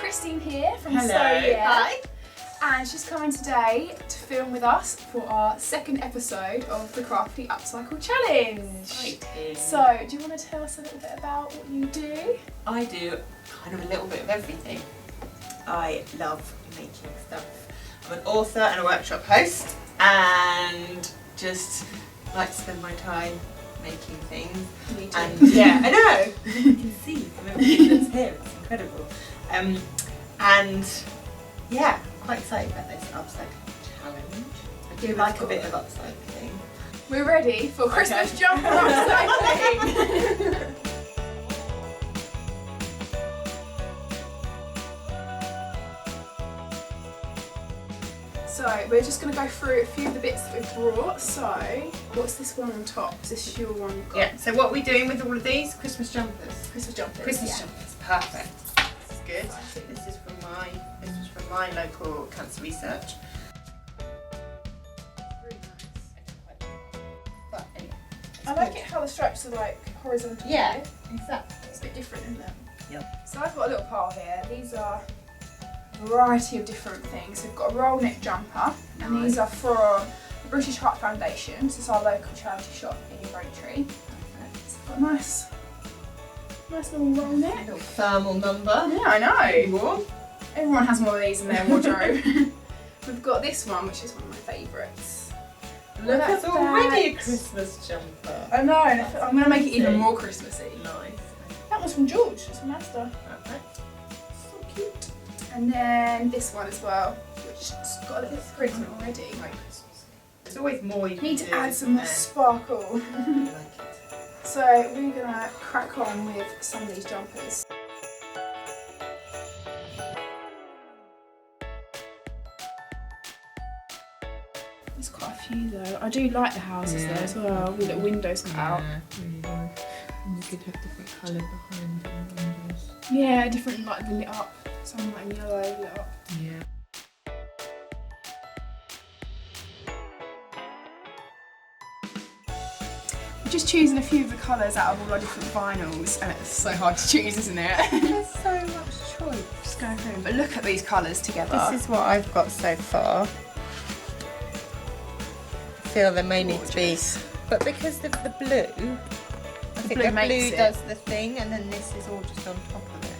Christine here from Hello. Hi. And she's coming today to film with us for our second episode of the Crafty Upcycle Challenge. So, do you want to tell us a little bit about what you do? I do kind of a little bit of everything. I love making stuff. I'm an author and a workshop host and just like to spend my time making things. Me too. And yeah, I know. You can see from everything that's here. It's incredible. And yeah, I'm quite excited about this upcycling challenge. I do like a bit of upcycling. We're ready for Christmas jumper upcycling. So we're just going to go through a few of the bits that we've brought. So what's this one on top? Is this your one you've got? Yeah, so what are we doing with all of these? Christmas jumpers. Christmas jumpers. Christmas jumpers, perfect. This is good. Exciting. This is from my local cancer research. Really nice. But anyway, I like it how the stripes are like horizontal. Yeah, here. exactly. It's a bit different, isn't it? Yep. So I've got a little pile here. These are a variety of different things. We've got a roll neck jumper, and these are from the British Heart Foundation. So it's our local charity shop in Braintree. It's got a nice little roll neck. Little thermal number. Yeah, I know. Warm. Everyone has one of these in their wardrobe. We've got this one, which is one of my favourites. Look, at it's already a that. Christmas jumper. I know, and I'm going to make it even more Christmassy. Nice. That was from George, it's from Asda. Perfect. So cute. And then this one as well, which has got a little print on it already. Like Christmas. There's always more you can Need do, to add some more isn't sparkle. there? I like it. So we're gonna crack on with some of these jumpers. There's quite a few though. I do like the houses though as well, with little windows cut out. Really nice. And you could have different colour behind the windows. Yeah, different like lit up. Some like yellow lit up. Yeah. We're just choosing a few of the colours out of all our different vinyls, and it's so hard to choose, isn't it? There's so much choice. Just going through them, but look at these colours together. This is what I've got so far. I feel there may need to be, but because of the blue, I think blue the makes blue it. does the thing, and then this is all just on top of it.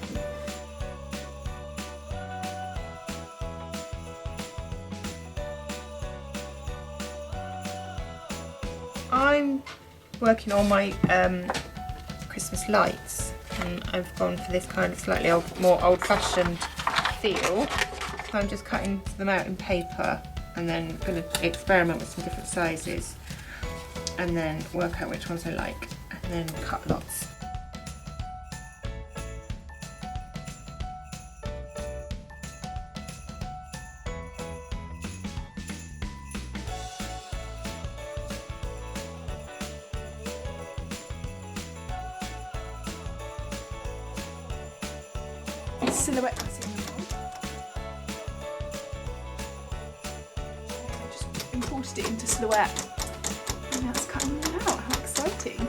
I'm working on my Christmas lights, and I've gone for this kind of slightly more old-fashioned feel. So I'm just cutting them out in paper, and then going to experiment with some different sizes, and then work out which ones I like, and then cut lots. Silhouette cutting them all. I just imported it into silhouette. And now it's cutting them out. How exciting!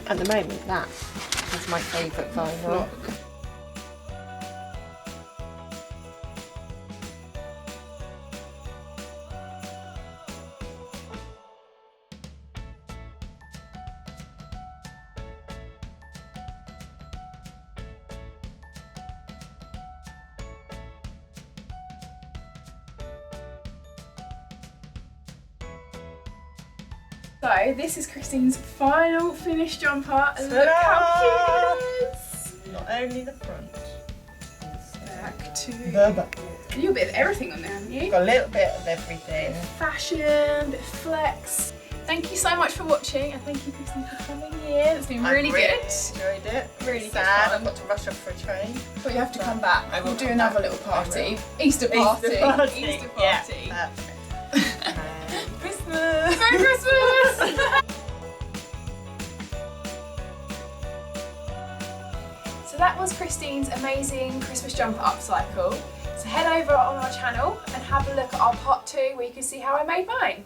At the moment, that is my favourite vinyl. So this is Christine's final finished jumper, and look how cute it is! Not only the front, Back to the back. a little bit of everything on there, haven't you? Got a little bit of everything. Bit of fashion, bit of flex. Thank you so much for watching, and thank you, Christine, for coming here. It's been really good. Enjoyed it. Really good Sad. fun. I've got to rush off for a train. But you have to come back. I will We'll do come another back. little party. Easter party. Easter party. Easter party. Yeah, Christmas. Merry Christmas! So that was Christine's amazing Christmas jumper upcycle. So head over on our channel and have a look at our part 2 where you can see how I made mine.